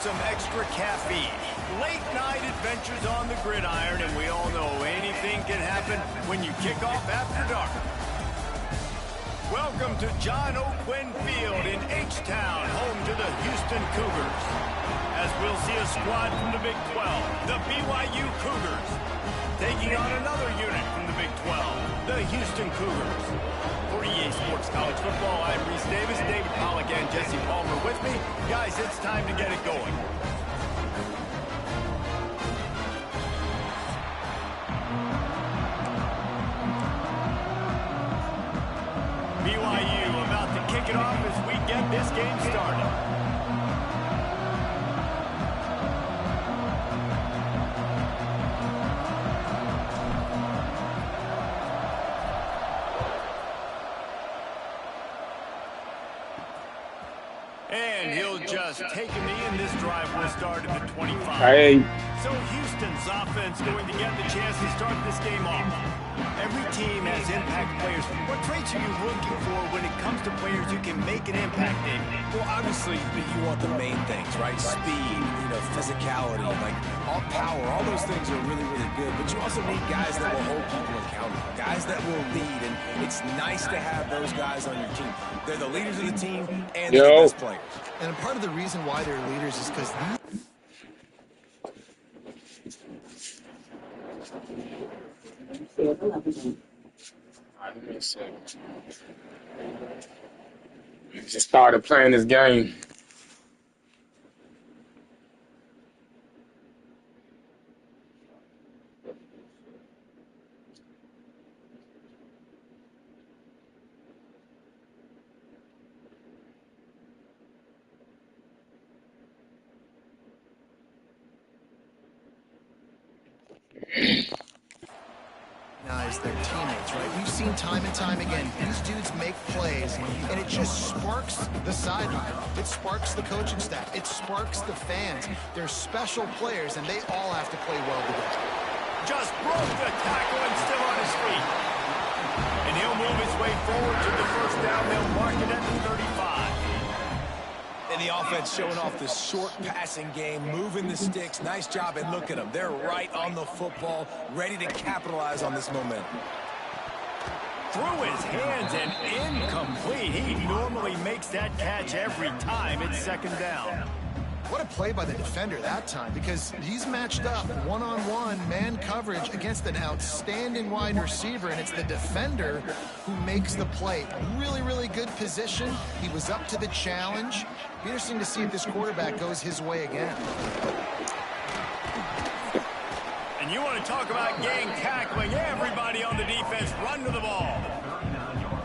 Some extra caffeine. Late night adventures on the gridiron, and we all know anything can happen when you kick off after dark. Welcome to John O'Quinn Field in H-Town, home to the Houston Cougars. As we'll see a squad from the Big 12, the BYU Cougars, taking on another unit from the Big 12, the Houston Cougars. For EA Sports College Football, I'm Reese Davis, David Pollack, and Jesse Palmer with me. Guys, it's time to get it going. BYU about to kick it off as we get this game started. And he'll just take a knee, and this drive will start at the 25. Hey. So Houston's offense going to get the chance to start this game off. Every team has impact players. What traits are you looking for when it comes to players who can make an impact, David? Well, obviously, you want the main things, right? Speed, physicality, like all power, all those things are really, really good. But you also need guys that will hold people accountable, guys that will lead, and it's nice to have those guys on your team. They're the leaders of the team, and they're the best players. And part of the reason why they're leaders is because just started playing this game. their teammates, right? We've seen time and time again, these dudes make plays, and it just sparks the sideline. It sparks the coaching staff. It sparks the fans. They're special players, and they all have to play well together. Just broke the tackle and still on his feet. And he'll move his way forward to the first down. They'll mark it at the 35. And the offense showing off the short passing game, moving the sticks. Nice job, and look at them. They're right on the football, ready to capitalize on this momentum. Through his hands and incomplete. He normally makes that catch every time. It's second down. What a play by the defender that time, because he's matched up one-on-one man coverage against an outstanding wide receiver, and it's the defender who makes the play. Really, really good position. He was up to the challenge. Be interesting to see if this quarterback goes his way again. And you want to talk about gang tackling. Everybody on the defense run to the ball.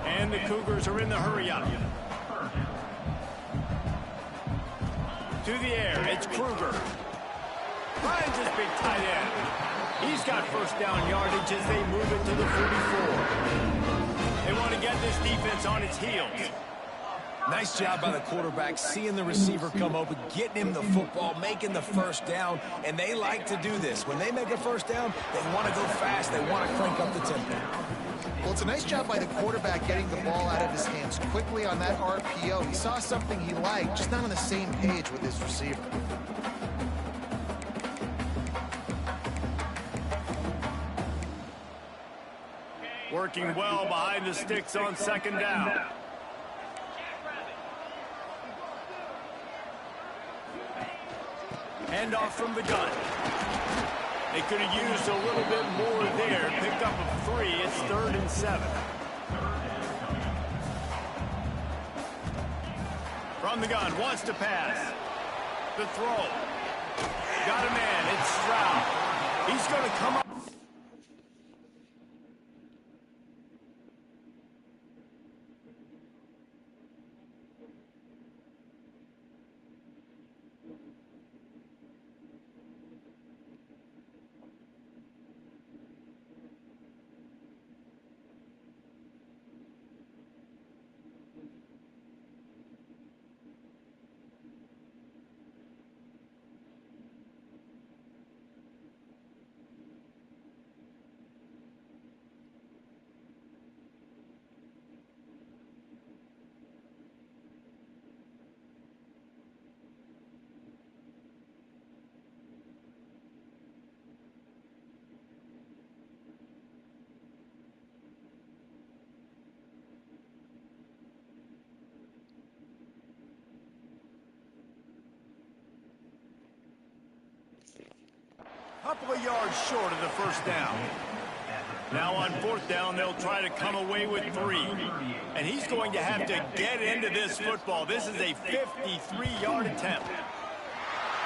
And the Cougars are in the hurry-up. To the air, it's Kruger. Finds his big tight end. He's got first down yardage as they move it to the 44. They want to get this defense on its heels. Nice job by the quarterback, seeing the receiver come open, getting him the football, making the first down, and they like to do this. When they make a first down, they want to go fast. They want to crank up the tempo. Well, it's a nice job by the quarterback getting the ball out of his hands quickly on that RPO. He saw something he liked, just not on the same page with his receiver. Working well behind the sticks on second down. Handoff from the gun. They could have used a little bit more there. Picked up a 3. It's 3rd and 7. From the gun, wants to pass. The throw. Got a man. It's Stroud. He's going to come up. couple of yards short of the first down. Now on fourth down, they'll try to come away with 3. And he's going to have to get into this football. This is a 53-yard attempt.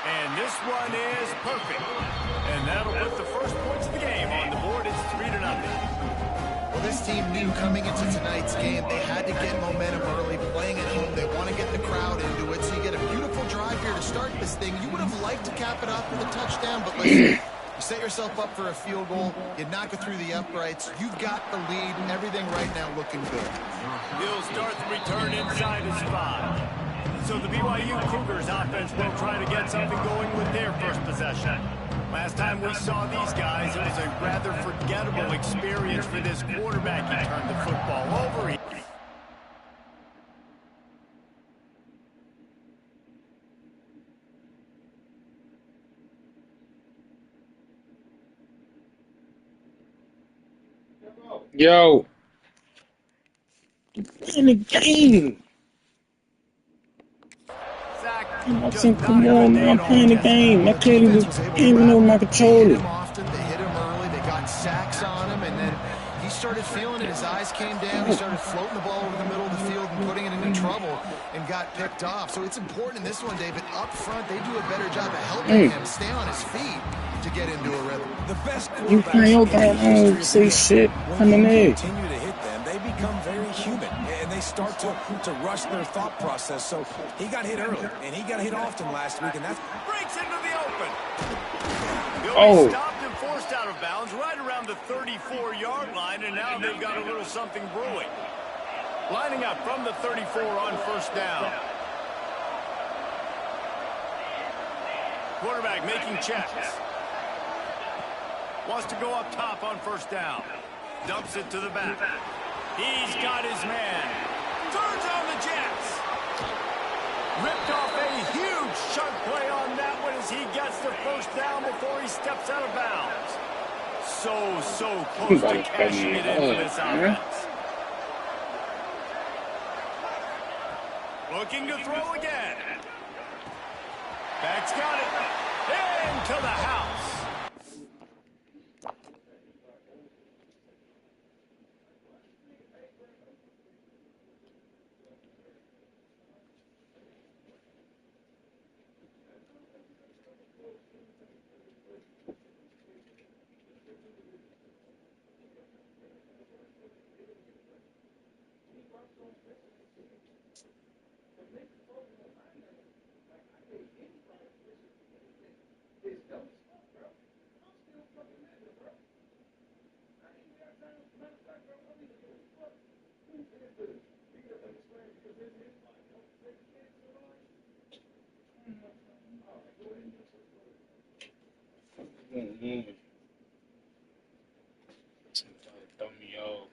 And this one is perfect. And that'll put the first points of the game on the board. It's 3-0. Well, this team knew coming into tonight's game they had to get momentum early, playing at home. They want to get the crowd into it. So you get a beautiful drive here to start this thing. You would have liked to cap it off with a touchdown, but listen, you set yourself up for a field goal. You knock it through the uprights. You've got the lead. Everything right now looking good. He'll start the return inside his 5. So the BYU Cougars offense will try to get something going with their first possession. Last time we saw these guys, it was a rather forgettable experience for this quarterback. He turned the football over. Yo, in the game. I said, come on, man, I'm playing the game. I clearly came in over my controller. They hit him early. They got sacks on him, and then he started feeling it. His eyes came down. He started floating the ball over the middle of the field and putting it into trouble and got picked off. So it's important in this one, David. Up front, they do a better job of helping him stay on his feet to get into a rhythm. The best You playing your game, I don't say shit. Come in there. Continue to hit them. They become very human, and they start to rush their thought process. So he got hit early, and he got hit often last week, and that's Breaks into the open. Oh. He'll be stopped and forced out of bounds right around the 34-yard line, and now they've got a little something brewing. Lining up from the 34 on first down. Quarterback making checks. Wants to go up top on first down. Dumps it to the back. He's got his man. Turns on the Jets. Ripped off a huge chunk play on that one as he gets the first down before he steps out of bounds. So close to cashing it in for this offense. Looking to throw again. Back's got it. Into the house. Throw me off.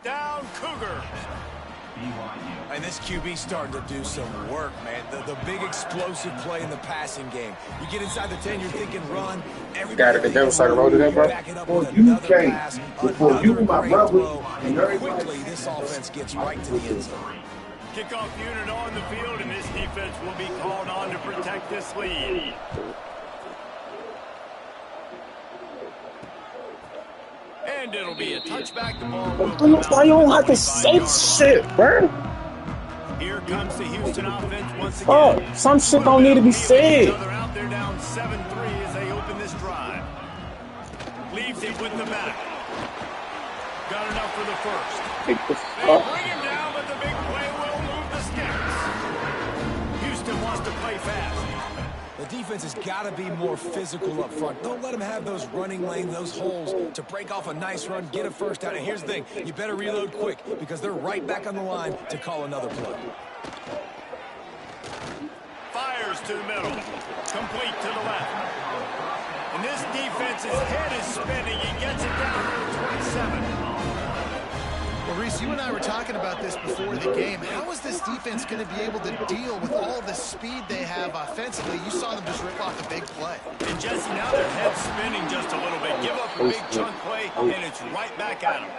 Down Cougars. And this QB's starting to do some work, man. The big explosive play in the passing game. You get inside the 10, you're thinking run. Got it. That was like a roll to that, bro. Back it up with another pass, another great throw, and quickly this offense gets right to the end zone. Kickoff unit on the field, and this defense will be called on to protect this lead. And it'll be a touchback. The ball will come out. Why you don't have to say shit, bro? Here comes the Houston offense once again. Oh, some shit don't need to be said. Out there down 7-3 as they open this drive. Leaves it with the back. Got enough for the first. They bring him down, but the big play will move the sticks. Houston wants to play fast. The defense has got to be more physical up front. Don't let them have those running lanes, those holes to break off a nice run, get a first down. And here's the thing, you better reload quick because they're right back on the line to call another play. Fires to the middle, complete to the left. And this defense's head is spinning. He gets it down to the 27. Well, Reese, you and I were talking about this before the game. How is this defense going to be able to deal with all the speed they have offensively? You saw them just rip off a big play. And Jesse, now their head's spinning just a little bit. Give up a big chunk play, and it's right back at them.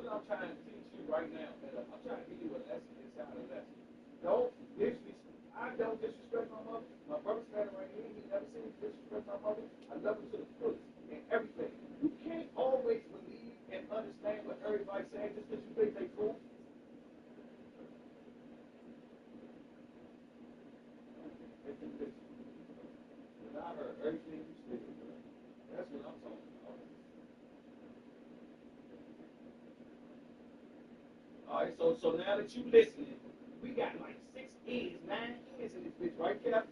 I'm trying to teach you right now. I'm trying to give you a lesson inside a lesson. I don't disrespect my mother. My brother's standing right here. He never seen me disrespect my mother. I love her to the fullest and everything. You can't always believe and understand what everybody's saying just because you think they cool. I heard everything you said. That's what I'm talking about. All right, so now that you listening, we got like 6 ears, 9 ears in this bitch, right, Cap?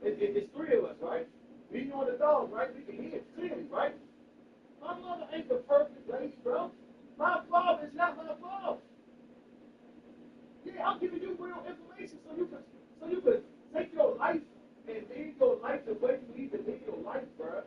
It's 3 of us, right? Me, you, and the dog, right? We can hear it clearly, right? My mother ain't the perfect lady, bro. My father is not my father. Yeah, I'm giving you real information so you can take your life and live your life the way you need to live your life, bro.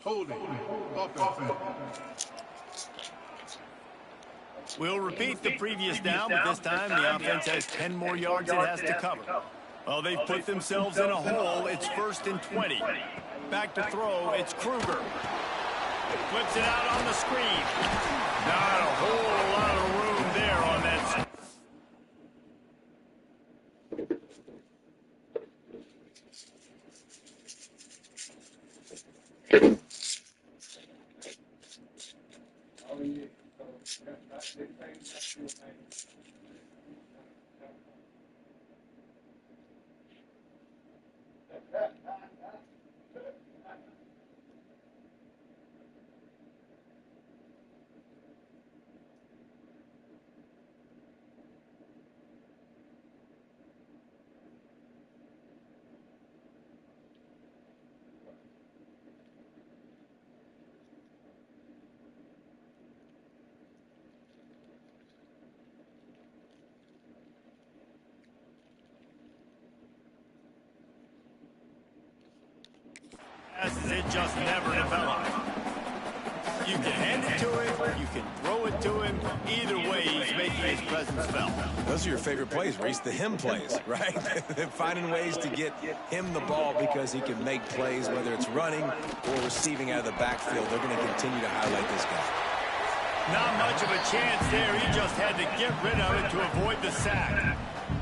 Holding. Offense. We'll repeat the previous down, but this time the offense has 10 more yards it has to cover. Well, they've put themselves in a hole. It's 1st and 20. Back to throw. It's Kruger. Flips it out on the screen. Not a whole lot of room there on that. It just never developed. You can hand it to him, you can throw it to him. Either way, he's making his presence felt. Those are your favorite plays, Reese, the him plays, right? Finding ways to get him the ball because he can make plays, whether it's running or receiving out of the backfield. They're going to continue to highlight this guy. Not much of a chance there. He just had to get rid of it to avoid the sack.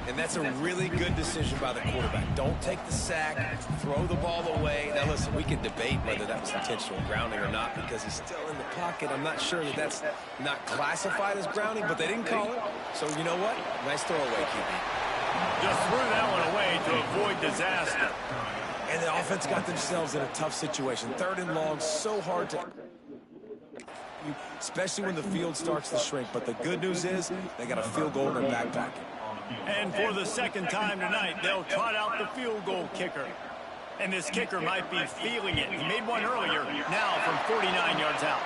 And that's a really good decision by the quarterback. Don't take the sack, throw the ball away. Now, listen, we can debate whether that was intentional grounding or not because he's still in the pocket. I'm not sure that that's not classified as grounding, but they didn't call it. So, you know what? Nice throwaway, QB. Just threw that one away to avoid disaster. And the offense got themselves in a tough situation. 3rd and long, so hard to... especially when the field starts to shrink. But the good news is they got a field goal in their back pocket. And for the second time tonight, they'll trot out the field goal kicker. And this kicker might be feeling it. He made one earlier, now from 49 yards out.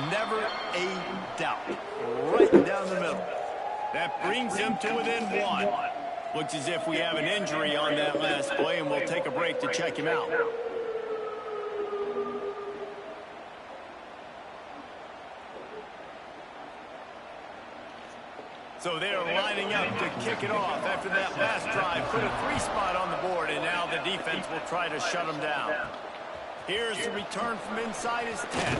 Never a doubt. Right down the middle. That brings him to within 1. Looks as if we have an injury on that last play, and we'll take a break to check him out. So they're lining up to kick it off after that last drive. Put a 3-spot on the board, and now the defense will try to shut them down. Here's the return from inside his 10.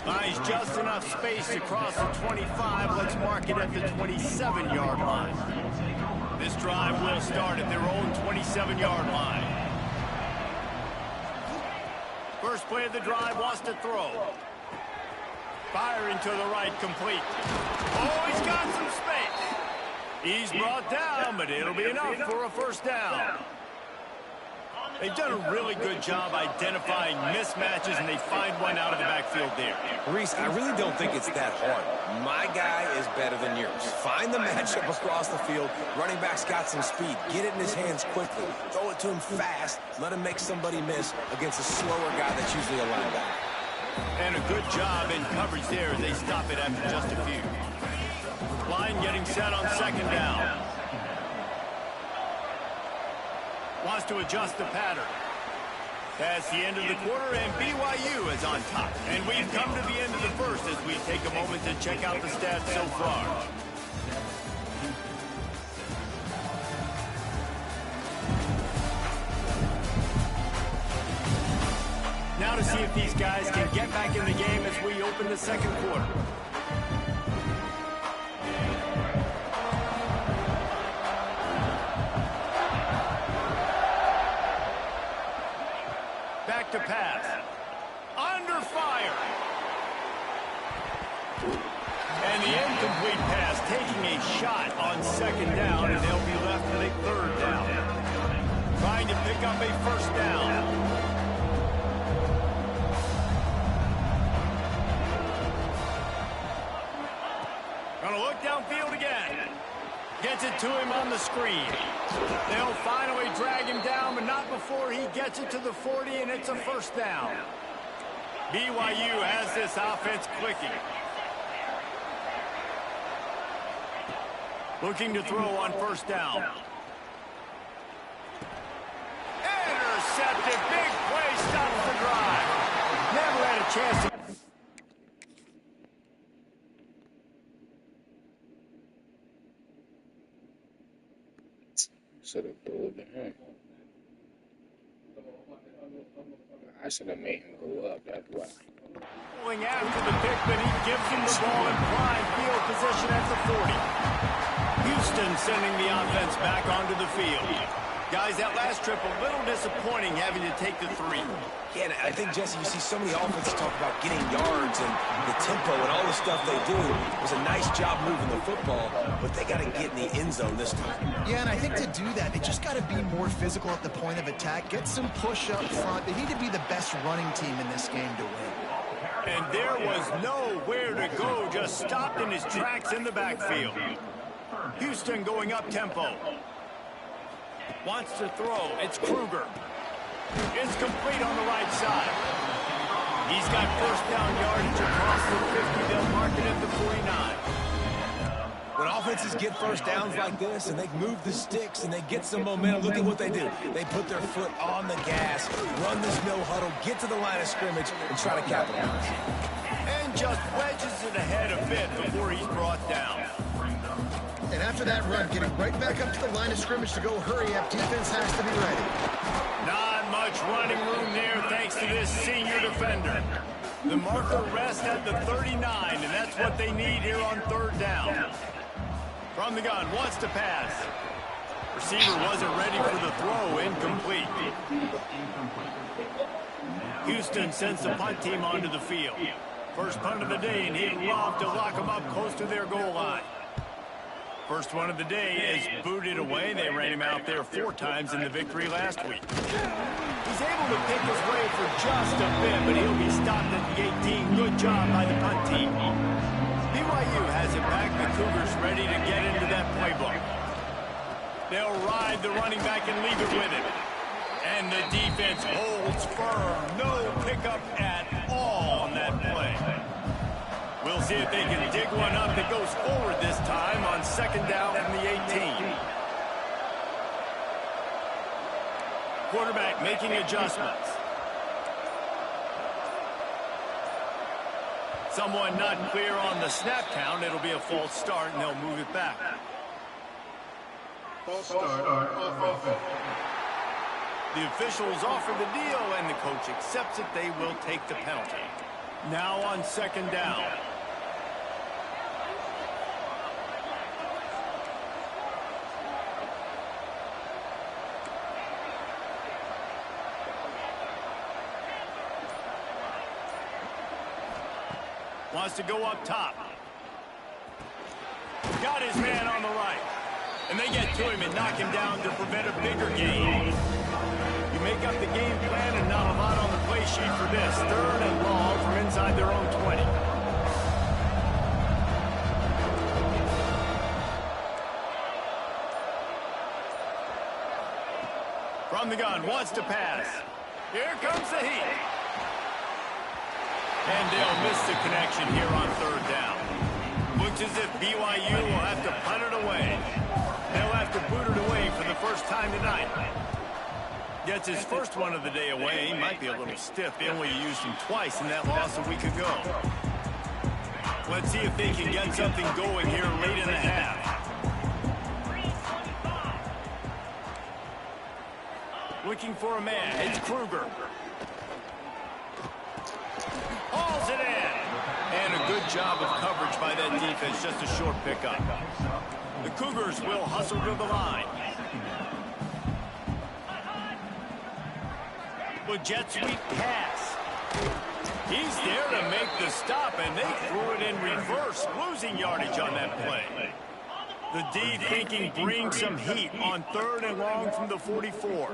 Finds just enough space to cross the 25. Let's mark it at the 27-yard line. This drive will start at their own 27-yard line. First play of the drive wants to throw. Firing to the right, complete. Oh, he's got some space. He's brought down, but it'll be enough for a first down. They've done a really good job identifying mismatches, and they find one out of the backfield there. Reese, I really don't think it's that hard. My guy is better than yours. Find the matchup across the field. Running back's got some speed. Get it in his hands quickly. Throw it to him fast. Let him make somebody miss against a slower guy that's usually a linebacker. And a good job in coverage there. They stop it after just a few. Line getting set on second down. Wants to adjust the pattern. That's the end of the quarter, and BYU is on top. And we've come to the end of the first as we take a moment to check out the stats so far. Now to see if these guys can get back in the game as we open the second quarter. Back to pass. Under fire. And the incomplete pass taking a shot on second down, and they'll be left with a 3rd down. Trying to pick up a first down. Gonna look downfield again. Gets it to him on the screen. They'll finally drag him down, but not before he gets it to the 40, and it's a first down. BYU has this offense clicking. Looking to throw on first down. Intercepted. Big play. Stops the drive. Never had a chance to... Should have pulled him. I should have made him go up. That's why. Pulling after the pick, but he gives him the ball in prime field position at the 40. Houston sending the offense back onto the field. Guys, that last trip a little disappointing having to take the 3. Yeah, and I think, Jesse, you see so many offenses talk about getting yards and the tempo and all the stuff they do. It was a nice job moving the football, but they got to get in the end zone this time. Yeah, and I think to do that, they just got to be more physical at the point of attack, get some push up front. They need to be the best running team in this game to win. And there was nowhere to go, just stopped in his tracks in the backfield. Houston going up tempo. Wants to throw. It's Kruger. It's complete on the right side. He's got first down yardage across the 50. They'll mark it at the 49. When offenses get first downs like this and they move the sticks and they get some momentum, look at what they do. They put their foot on the gas, run this no huddle, get to the line of scrimmage, and try to capitalize. And just wedges it ahead a bit before he's brought down. And after that run, getting right back up to the line of scrimmage to go hurry up, defense has to be ready. Not much running room there thanks to this senior defender. The marker rests at the 39, and that's what they need here on third down. From the gun, wants to pass. Receiver wasn't ready for the throw, incomplete. Houston sends the punt team onto the field. First punt of the day, and he'd love to lock them up close to their goal line. First one of the day is booted away. They ran him out there 4 times in the victory last week. He's able to pick his way for just a bit, but he'll be stopped at the 18. Good job by the punt team. BYU has it back. The Cougars ready to get into that playbook. They'll ride the running back and leave it with him. And the defense holds firm. No pickup at all on that play. We'll see if they can dig one up that goes forward this time on second down from the 18. Quarterback making adjustments. Someone not clear on the snap count. It'll be a false start, and they'll move it back. False start on offense. The officials offer the deal, and the coach accepts it. They will take the penalty. Now on second down. Wants to go up top. Got his man on the right. And they get to him and knock him down to prevent a bigger gain. You make up the game plan and not a lot on the play sheet for this. Third and long from inside their own 20. From the gun, wants to pass. Here comes the heat. And they'll miss the connection here on third down. Looks as if BYU will have to punt it away. They'll have to boot it away for the first time tonight. Gets his first one of the day away. He might be a little stiff. They only used him twice in that loss a week ago. Let's see if they can get something going here late in the half. Looking for a man. It's Kruger. Hauls it in. And a good job of coverage by that defense. Just a short pickup. The Cougars will hustle to the line. With jet sweep pass. He's there to make the stop, and they threw it in reverse, losing yardage on that play. The D thinking bring some heat on third and long from the 44.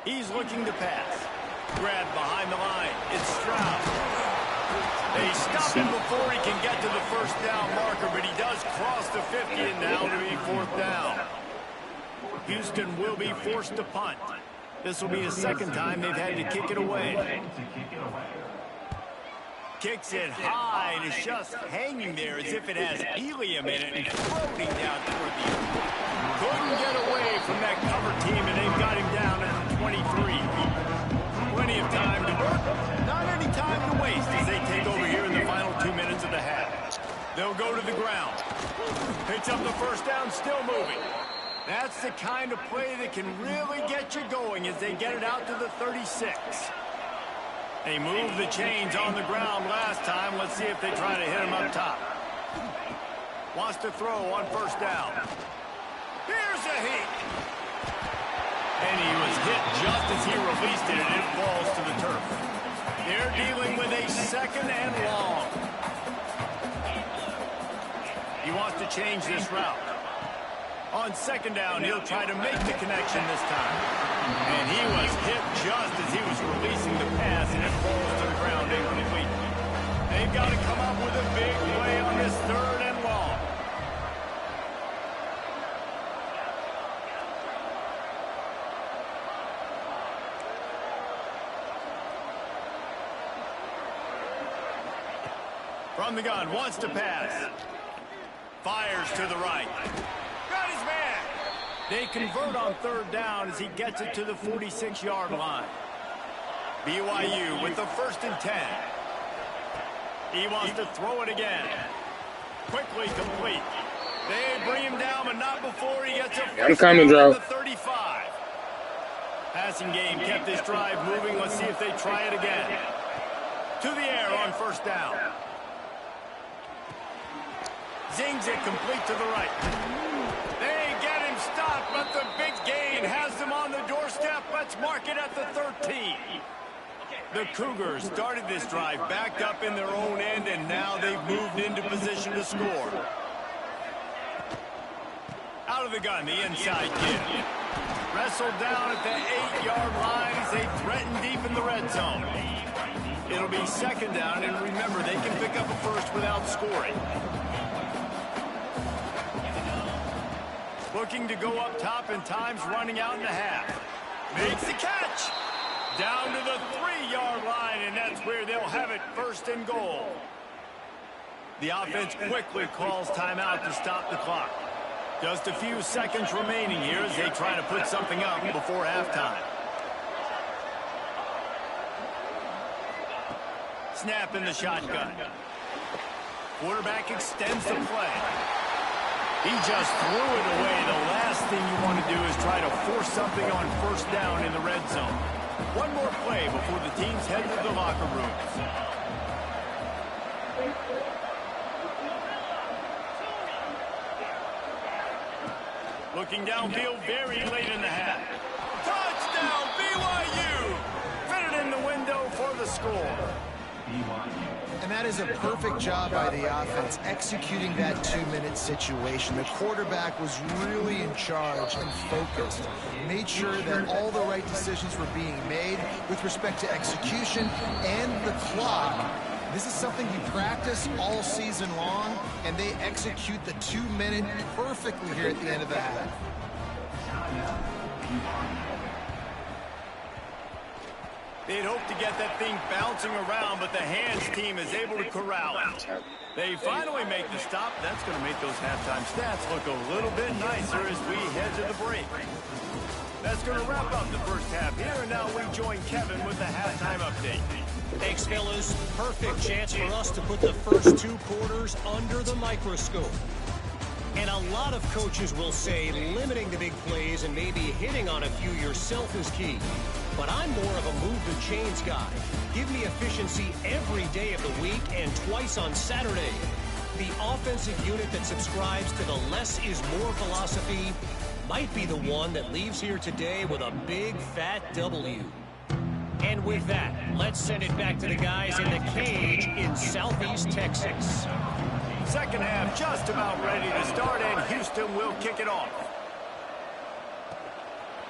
He's looking to pass. Grabbed behind the line. It's Stroud. They stop him before he can get to the first down marker, but he does cross the 50, and now to be fourth down. Houston will be forced to punt. This will be the second time they've had to kick it away. Kicks it high, and it's just hanging there as if it has helium in it and floating down toward the end. Couldn't get away from that cover team, and they've got him down at the 23. Plenty of time to work. Not any time to waste as they take over here in the final 2 minutes of the half. They'll go to the ground. Picks up the first down, still moving. That's the kind of play that can really get you going as they get it out to the 36. They moved the chains on the ground last time. Let's see if they try to hit him up top. Wants to throw on first down. Here's a heat. And he was hit just as he released it, and it falls to the turf. They're dealing with a second and long. He wants to change this route. On second down, he'll try to make the connection this time. And he was hit just as he was releasing the pass, and it falls to the ground incomplete. They've got to come up with a big play on this third and long. From the gun, wants to pass. Fires to the right. Got his man. They convert on third down as he gets it to the 46-yard line. BYU with the 1st and 10. He wants to throw it again. Quickly complete. They bring him down, but not before he gets a first down at the 35. Passing game kept this drive moving. Let's see if they try it again. To the air on 1st down. Zings it complete to the right. They get him stopped, but the big gain has them on the doorstep. Let's mark it at the 13. The Cougars started this drive backed up in their own end, and now they've moved into position to score. Out of the gun, the inside kid. Wrestled down at the 8-yard line as they threaten deep in the red zone. It'll be 2nd down, and remember, they can pick up a first without scoring. Looking to go up top, and time's running out in the half. Makes the catch. Down to the 3-yard line, and that's where they'll have it 1st and goal. The offense quickly calls timeout to stop the clock. Just a few seconds remaining here as they try to put something up before halftime. Snap in the shotgun. Quarterback extends the play. He just threw it away. The last thing you want to do is try to force something on 1st down in the red zone. One more play before the teams head to the locker rooms. Looking downfield very late in the half. Touchdown, BYU! Fitted in the window for the score. And that is a perfect job by the offense, executing that 2-minute situation. The quarterback was really in charge and focused. Made sure that all the right decisions were being made with respect to execution and the clock. This is something you practice all season long, and they execute the 2-minute perfectly here at the end of the half. They'd hope to get that thing bouncing around, but the hands team is able to corral it. They finally make the stop. That's going to make those halftime stats look a little bit nicer as we head to the break. That's going to wrap up the first half here, and now we join Kevin with the halftime update. Thanks, fellas. Perfect chance for us to put the first 2 quarters under the microscope. And a lot of coaches will say limiting the big plays and maybe hitting on a few yourself is key. But I'm more of a move the chains guy. Give me efficiency every day of the week and twice on Saturday. The offensive unit that subscribes to the less is more philosophy might be the one that leaves here today with a big fat W. And with that, let's send it back to the guys in the cage in Southeast Texas. Second half just about ready to start, and Houston will kick it off.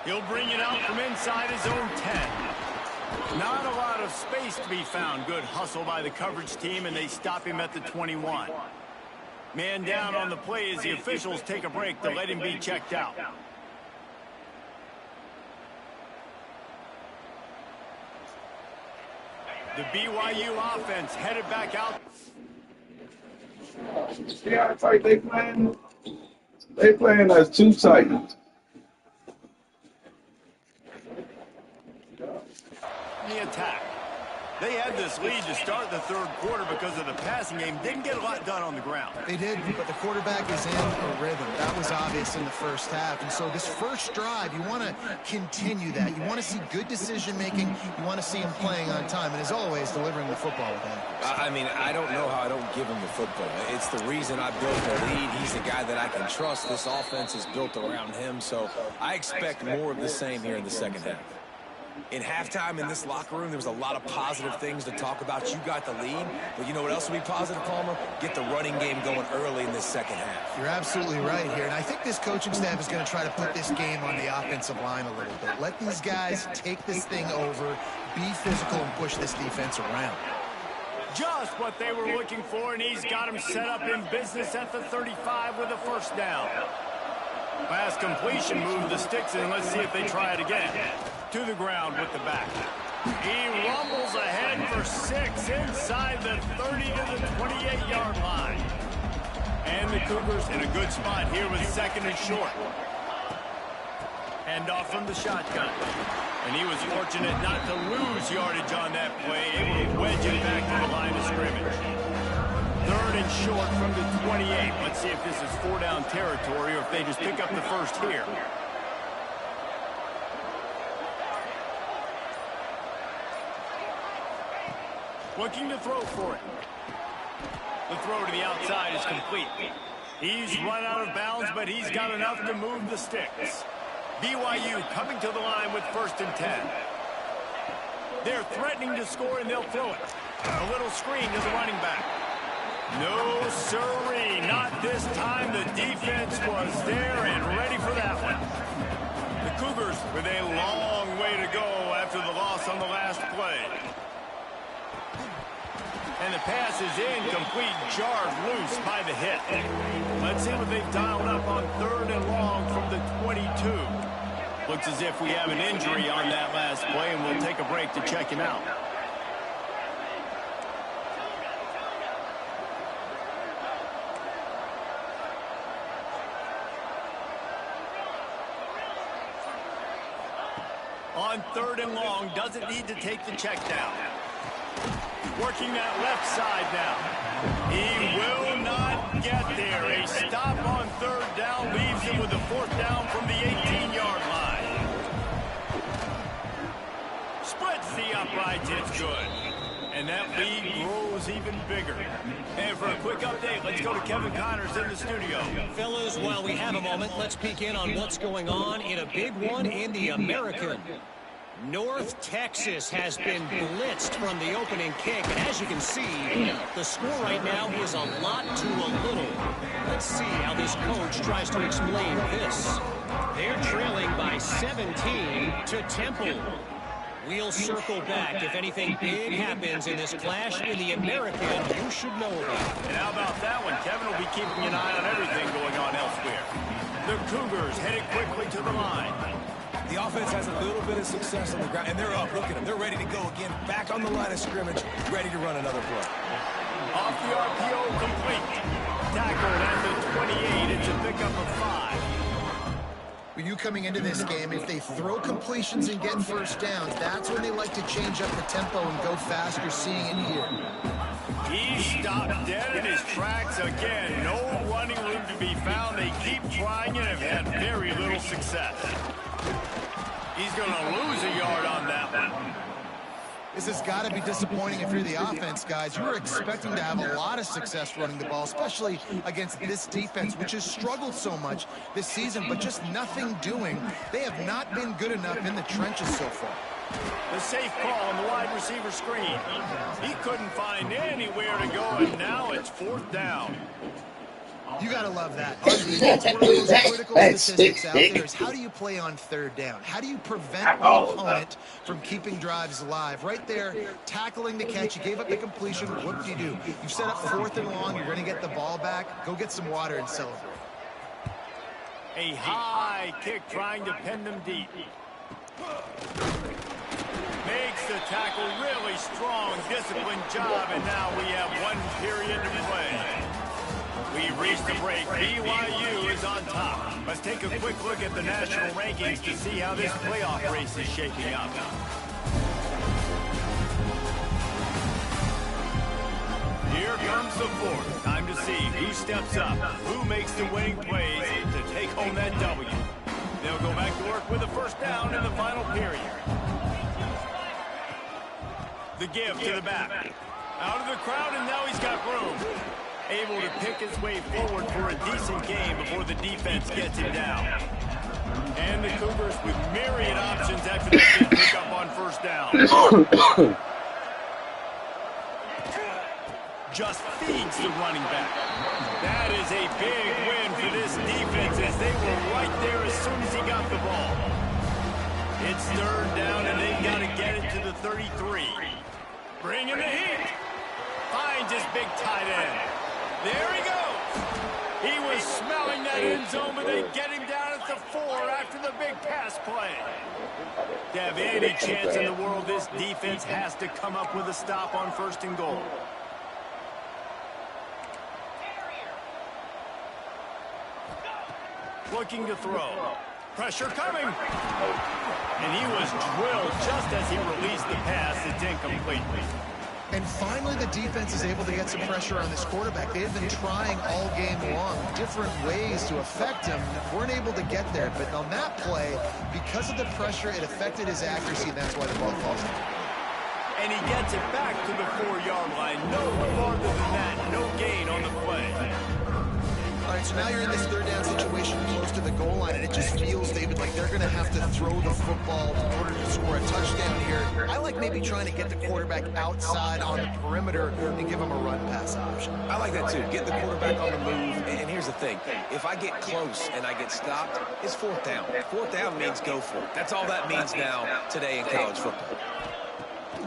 He'll bring it out from inside his own 10. Not a lot of space to be found. Good hustle by the coverage team, and they stop him at the 21. Man down on the play as the officials take a break to let him be checked out. The BYU offense headed back out. Yeah, it's like they playing as 2 Titans. The attack. They had this lead to start the third quarter because of the passing game. Didn't get a lot done on the ground. They did, but the quarterback is in a rhythm. That was obvious in the first half. And so this first drive, you want to continue that. You want to see good decision-making. You want to see him playing on time. And as always, delivering the football with accuracy. I mean, I don't know how I don't give him the football. It's the reason I built the lead. He's the guy that I can trust. This offense is built around him. So I expect more of the same here in the second half. In halftime in this locker room, there was a lot of positive things to talk about. You got the lead, but you know what else will be positive, Palmer? Get the running game going early in this second half. You're absolutely right here, and I think this coaching staff is going to try to put this game on the offensive line a little bit. Let these guys take this thing over, be physical, and push this defense around. Just what they were looking for, and he's got him set up in business at the 35 with a first down. Pass completion moved the sticks in. Let's see if they try it again. To the ground with the back. He rumbles ahead for 6 inside the 30 to the 28-yard line. And the Cougars in a good spot here with 2nd and short. Hand off from the shotgun. And he was fortunate not to lose yardage on that play, able to wedge it back to the line of scrimmage. 3rd and short from the 28. Let's see if this is 4-down territory or if they just pick up the first here. Looking to throw for it. The throw to the outside is complete. He's run out of bounds, but he's got enough to move the sticks. BYU coming to the line with 1st and 10. They're threatening to score, and they'll throw it. A little screen to the running back. No, sirree, not this time. The defense was there and ready for that one. The Cougars with a long way to go after the loss on the last play. And the pass is incomplete, jarred loose by the hit. Let's see what they've dialed up on 3rd and long from the 22. Looks as if we have an injury on that last play, and we'll take a break to check him out. On 3rd and long, doesn't need to take the check down. Working that left side now. He will not get there. A stop on 3rd down leaves him with a 4th down from the 18-yard line. Splits the uprights, it's good. And that lead grows even bigger. And for a quick update, let's go to Kevin Connors in the studio. Fellas, while we have a moment, let's peek in on what's going on in a big one in the American. North Texas has been blitzed from the opening kick, and as you can see, the score right now is a lot to a little. Let's see how this coach tries to explain this. They're trailing by 17 to Temple. We'll circle back if anything big happens in this clash in the American you should know about. And how about that one? Kevin will be keeping an eye on everything going on elsewhere. The Cougars headed quickly to the line. The offense has a little bit of success on the ground, and they're up. Look at them. They're ready to go again. Back on the line of scrimmage, ready to run another play. Off the RPO, complete. Tackled at the 28. It's a pickup of 5. When you coming into this game, if they throw completions and get 1st downs, that's when they like to change up the tempo and go fast. You're seeing it here. He stopped dead in his tracks again. No running room to be found. They keep trying and have had very little success. He's going to lose a yard on that one. This has got to be disappointing if you're the offense, guys. You were expecting to have a lot of success running the ball, especially against this defense, which has struggled so much this season, but just nothing doing. They have not been good enough in the trenches so far. The safe call on the wide receiver screen. He couldn't find anywhere to go, and now it's 4th down. You got to love that. It's one of those critical statistics out there is how do you play on 3rd down? How do you prevent the opponent from keeping drives alive? Right there, tackling the catch. You gave up the completion. What do? You set up 4th and long. You're going to get the ball back. Go get some water and celebrate. A high kick trying to pin them deep. Makes the tackle really strong, disciplined job, and now we have 1 period to play. We've reached the break. BYU is on top. Let's take a quick look at the national rankings to see how this playoff race is shaping up. Here comes the 4th. Time to see who steps up, who makes the winning plays to take home that W. They'll go back to work with a 1st down in the final period. The give to the back. Out of the crowd, and now he's got room. Able to pick his way forward for a decent game before the defense gets him down. And the Cougars with myriad options after that big pickup on 1st down. Just feeds the running back. That is a big win for this defense as they were right there as soon as he got the ball. It's 3rd down, and they've got to get it to the 33. Bringing the heat. Finds his big tight end. There he goes. He was smelling that end zone, but they get him down at the 4 after the big pass play. To have any chance in the world, this defense has to come up with a stop on 1st and goal. Looking to throw. Pressure coming. And he was drilled just as he released the pass. It's incomplete. And finally, the defense is able to get some pressure on this quarterback. They have been trying all game long different ways to affect him. Weren't able to get there. But on that play, because of the pressure, it affected his accuracy, and that's why the ball falls down. And he gets it back to the 4-yard line. No farther than that. No gain on the play. All right, so now you're in this third down situation close to the goal line, and it just feels, David, like they're going to have to throw the football in order to score a touchdown here. I like maybe trying to get the quarterback outside on the perimeter and give him a run-pass option. I like that, too. Get the quarterback on the move. And here's the thing. If I get close and I get stopped, it's fourth down. Fourth down means go for it. That's all that means now today in college football.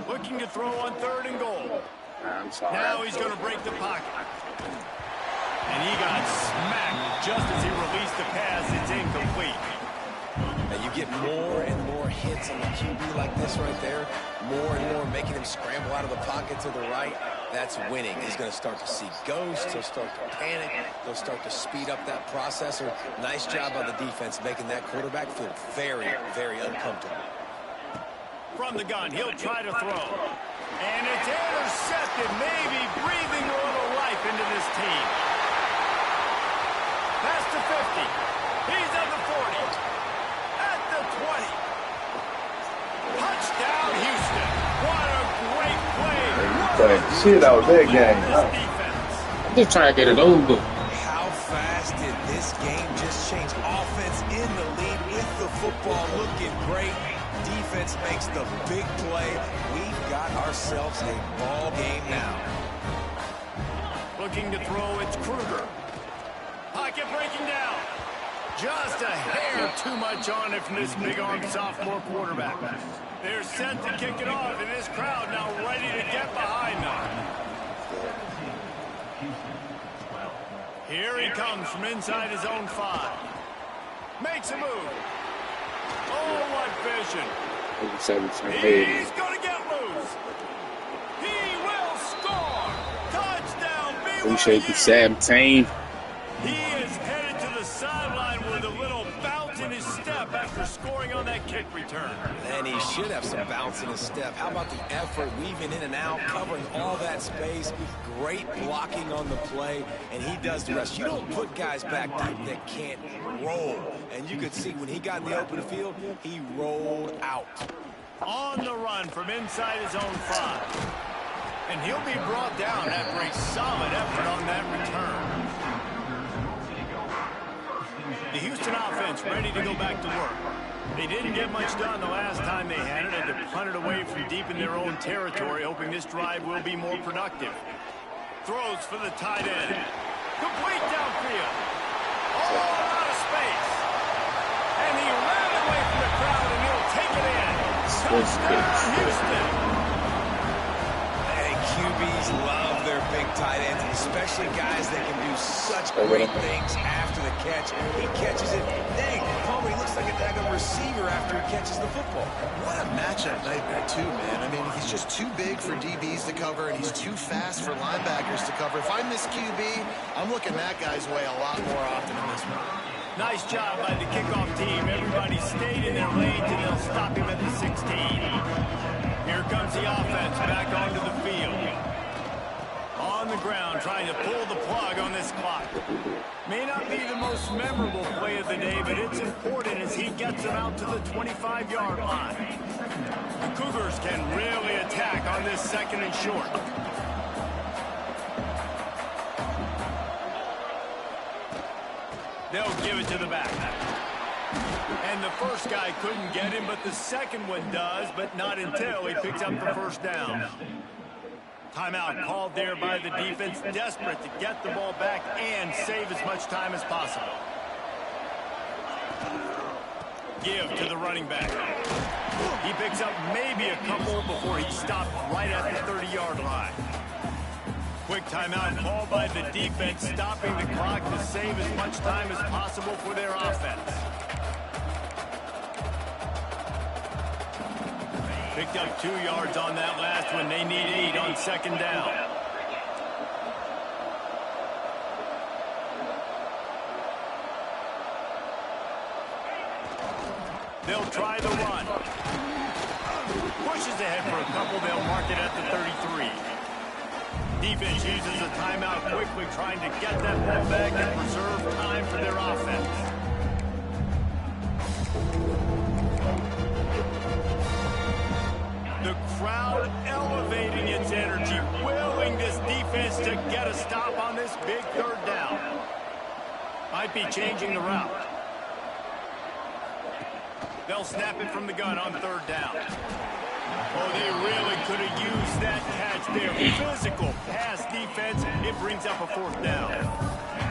Looking to throw on 3rd and goal. Now he's going to break the pocket. And he got smacked just as he released the pass. It's incomplete. And you get more and more hits on the QB like this right there. More and more making him scramble out of the pocket to the right. That's winning. He's going to start to see ghosts. He'll start to panic. He'll start to speed up that processor. Nice job by the defense making that quarterback feel very, very uncomfortable. From the gun, he'll try to throw. And it's intercepted, maybe breathing a little life into this team. Past the 50. He's at the 40. At the 20. Touchdown, Houston. What a great play. Shit out that game. I'm just trying to get it over. How fast did this game just change? Offense in the lead with the football looking great. Defense makes the big play. We've got ourselves a ball game now. Looking to throw, it's Kruger. Pocket breaking down. Just a hair too much on it from this big-armed sophomore quarterback. They're set to kick it off, and this crowd now ready to get behind them. Here he comes from inside his own 5. Makes a move. Oh, what vision. He's going to get loose. He will score. Touchdown, BYU. Appreciate the 17. He is headed to the sideline with a little bounce in his step after scoring on that kick return. And he should have some bounce in his step. How about the effort, weaving in and out, covering all that space. Great blocking on the play, and he does the rest. You don't put guys back deep that can't roll. And you could see when he got in the open field, he rolled out. On the run from inside his own 5. And he'll be brought down after a solid effort on that return. The Houston offense ready to go back to work. They didn't get much done the last time they had it, and to punt it away from deep in their own territory, hoping this drive will be more productive. Throws for the tight end. Complete downfield. All out of space. And he ran away from the crowd, and he'll take it in. Touchdown, Houston. And QBs love their big tight ends, especially guys that can do such great things after the catch. He catches it. Dang, Palmer, he looks like a daggone receiver after he catches the football. What a matchup nightmare, too, man. I mean, he's just too big for DBs to cover, and he's too fast for linebackers to cover. If I'm this QB, I'm looking that guy's way a lot more often in this one. Nice job by the kickoff team. Everybody stayed in their lanes, and they'll stop him at the 16. Here comes the offense back onto the field. On the ground, trying to pull the plug on this clock. May not be the most memorable play of the day, but it's important as he gets them out to the 25-yard line. The Cougars can really attack on this 2nd and short. They'll give it to the back. And the first guy couldn't get him, but the second one does, but not until he picks up the 1st down. Timeout called there by the defense, desperate to get the ball back and save as much time as possible. Give to the running back. He picks up maybe a couple before he stopped right at the 30-yard line. Quick timeout called by the defense, stopping the clock to save as much time as possible for their offense. Picked up 2 yards on that last one. They need 8 on 2nd down. They'll try the run. Pushes ahead for a couple. They'll mark it at the 33. Defense uses a timeout quickly, trying to get that ball back and preserve time for their offense. The crowd elevating its energy, willing this defense to get a stop on this big third down. Might be changing the route. They'll snap it from the gun on third down. Oh, they really could have used that catch there. Physical pass defense. It brings up a fourth down.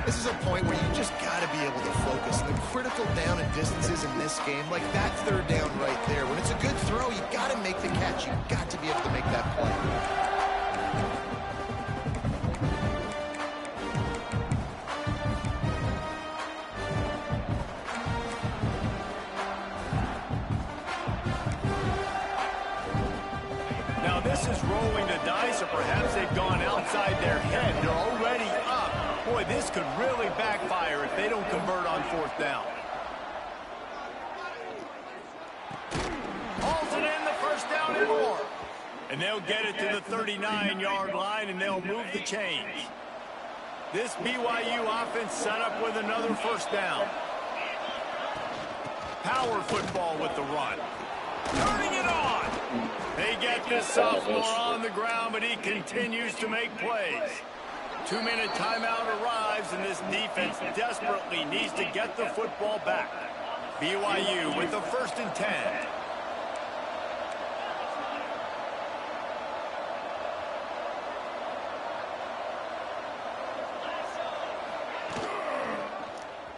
This is a point where you just got to be able to focus. The critical down and distances in this game, like that third down right there. When it's a good throw, you got to make the catch. You got to be able to make that play. Now this is rolling the dice, or perhaps they've gone outside their head. They're already up. Boy, this could really backfire if they don't convert on fourth down. Hauls it in, the first down and more. And they'll get it to the 39-yard line, and they'll move the chains. This BYU offense set up with another first down. Power football with the run. Turning it on. They get this sophomore on the ground, but he continues to make plays. 2-minute timeout arrives, and this defense desperately needs to get the football back. BYU with the 1st and 10.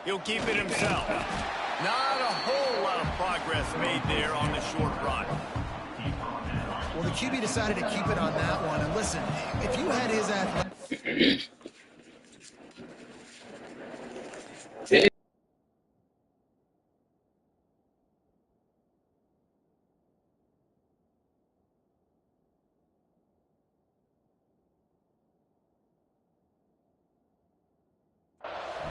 He'll keep it himself. Not a whole lot of progress made there on the short run. Well, the QB decided to keep it on that one. And listen, if you had his athletic...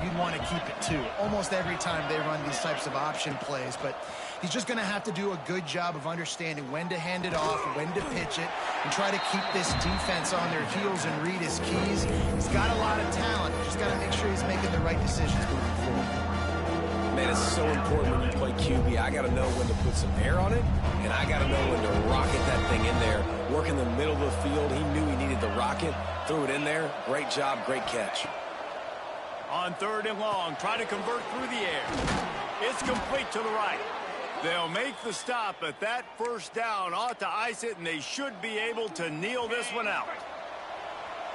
You'd want to keep it too. Almost every time they run these types of option plays, but he's just going to have to do a good job of understanding when to hand it off, when to pitch it, and try to keep this defense on their heels and read his keys. He's got a lot of talent. Just got to make sure he's making the right decisions moving forward. Man, it's so important when you play QB. I got to know when to put some air on it, and I got to know when to rocket that thing in there. Work in the middle of the field. He knew he needed the rocket. Threw it in there. Great job, great catch. On 3rd and long, try to convert through the air. It's complete to the right. They'll make the stop, but that first down ought to ice it, and they should be able to kneel this one out.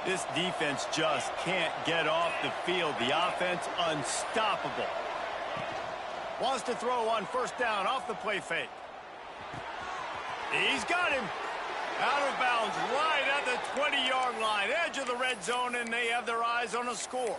This defense just can't get off the field. The offense unstoppable. Wants to throw on 1st down off the play fake. He's got him. Out of bounds right at the 20-yard line. Edge of the red zone, and they have their eyes on a score.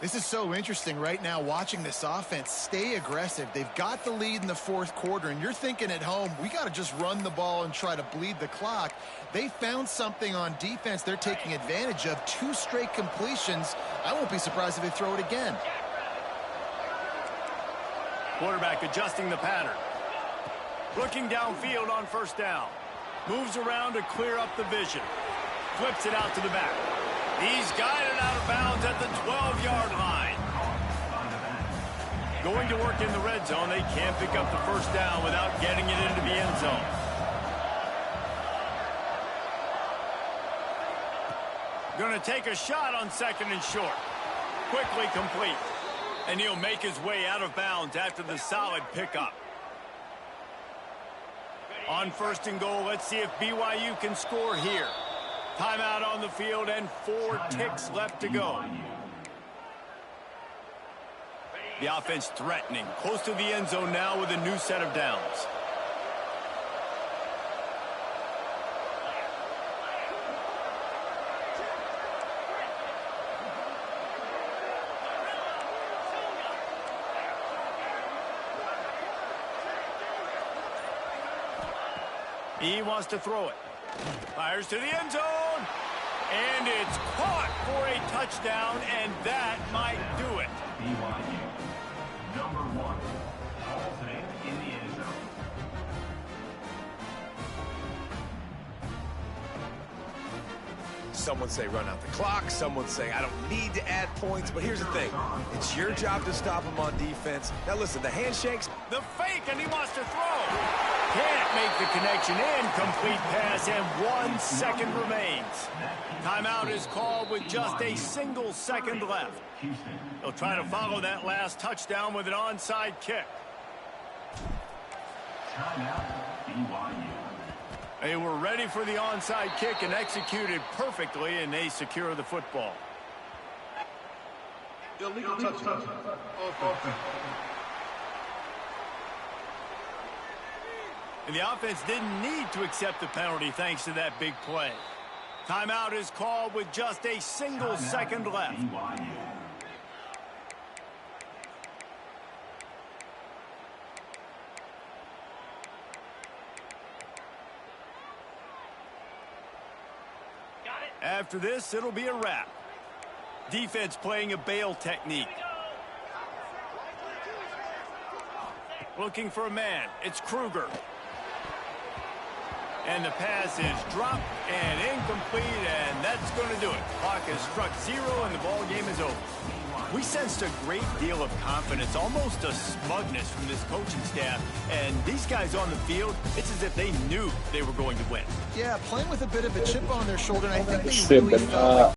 This is so interesting right now watching this offense stay aggressive. They've got the lead in the 4th quarter, and you're thinking at home, we got to just run the ball and try to bleed the clock. They found something on defense they're taking advantage of. 2 straight completions. I won't be surprised if they throw it again. Quarterback adjusting the pattern. Looking downfield on 1st down. Moves around to clear up the vision. Flips it out to the back. He's guided out of bounds at the 12-yard line. Going to work in the red zone. They can't pick up the 1st down without getting it into the end zone. Going to take a shot on 2nd and short. Quickly complete. And he'll make his way out of bounds after the solid pickup. On 1st and goal, let's see if BYU can score here. Timeout on the field and 4 ticks left to go. The offense threatening. Close to the end zone now with a new set of downs. He wants to throw it. Fires to the end zone. And it's caught for a touchdown, and that might do it. BYU, number 1, alternate in Some would say run out the clock. Some would say I don't need to add points. But here's the thing. It's your job to stop him on defense. Now, listen, the handshakes. The fake, and he wants to throw. Can't make the connection. Incomplete pass, and 1 second remains. Timeout is called with just a single second left. He'll try to follow that last touchdown with an onside kick. They were ready for the onside kick and executed perfectly, and they secure the football. Illegal touchdown. And the offense didn't need to accept the penalty thanks to that big play. Timeout is called with just a single second left. After this, it'll be a wrap. Defense playing a bail technique. Looking for a man. It's Kruger. And the pass is dropped and incomplete, and that's going to do it. Clock has struck 0, and the ball game is over. We sensed a great deal of confidence, almost a smugness from this coaching staff. And these guys on the field, it's as if they knew they were going to win. Yeah, playing with a bit of a chip on their shoulder, and I think they really felt like